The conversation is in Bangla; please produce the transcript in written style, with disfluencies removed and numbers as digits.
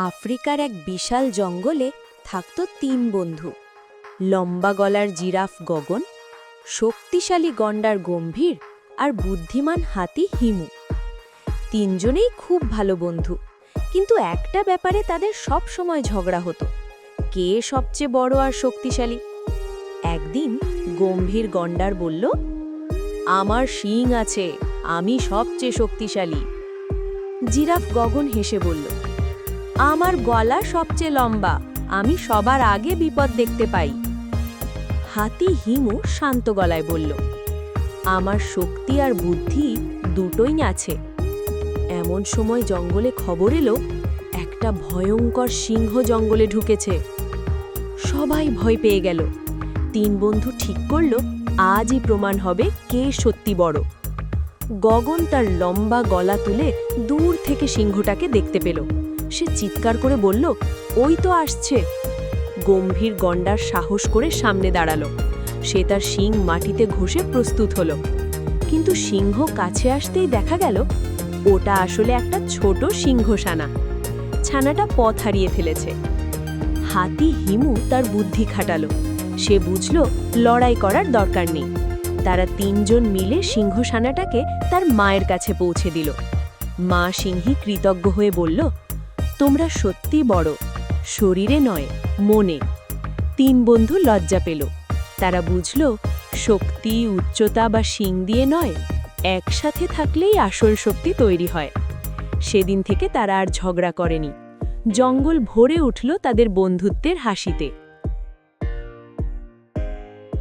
আফ্রিকার এক বিশাল জঙ্গলে থাকত ৩ বন্ধু। লম্বা গলার জিরাফ গগন, শক্তিশালী গন্ডার গম্ভীর আর বুদ্ধিমান হাতি হিমু। ৩ জনেই খুব ভালো বন্ধু, কিন্তু একটা ব্যাপারে তাদের সব সময় ঝগড়া হতো, কে সবচেয়ে বড় আর শক্তিশালী। একদিন গম্ভীর গন্ডার বলল, আমার শিং আছে, আমি সবচেয়ে শক্তিশালী। জিরাফ গগন হেসে বলল, আমার গলা সবচেয়ে লম্বা, আমি সবার আগে বিপদ দেখতে পাই। হাতি হিমু শান্ত গলায় বলল, আমার শক্তি আর বুদ্ধি দুটোই আছে। এমন সময় জঙ্গলে খবর এলো, একটা ভয়ঙ্কর সিংহ জঙ্গলে ঢুকেছে। সবাই ভয় পেয়ে গেল। ৩ বন্ধু ঠিক করল, আজই প্রমাণ হবে কে সত্যি বড়। গগন তার লম্বা গলা তুলে দূর থেকে সিংহটাকে দেখতে পেল। সে চিৎকার করে বলল, ওই তো আসছে। গম্ভীর গন্ডার সাহস করে সামনে দাঁড়ালো। সে তার শিং মাটিতে ঘষে প্রস্তুত হলো, কিন্তু সিংহ কাছে আসতেই দেখা গেল ওটা আসলে একটা ছোট সিংহ ছানা। ছানাটা পথ হারিয়ে ফেলেছে। হাতি হিমু তার বুদ্ধি খাটালো। সে বুঝল লড়াই করার দরকার নেই। তারা ৩ জন মিলে সিংহ ছানাটাকে তার মায়ের কাছে পৌঁছে দিল। মা সিংহী কৃতজ্ঞ হয়ে বলল, তোমরা সত্যি বড়, শরীরে নয় মনে। ৩ বন্ধু লজ্জা পেল। তারা বুঝল শক্তি উচ্চতা বা শিং দিয়ে নয়, একসাথে থাকলেই আসল শক্তি তৈরি হয়। সেদিন থেকে তারা আর ঝগড়া করেনি। জঙ্গল ভরে উঠল তাদের বন্ধুত্বের হাসিতে।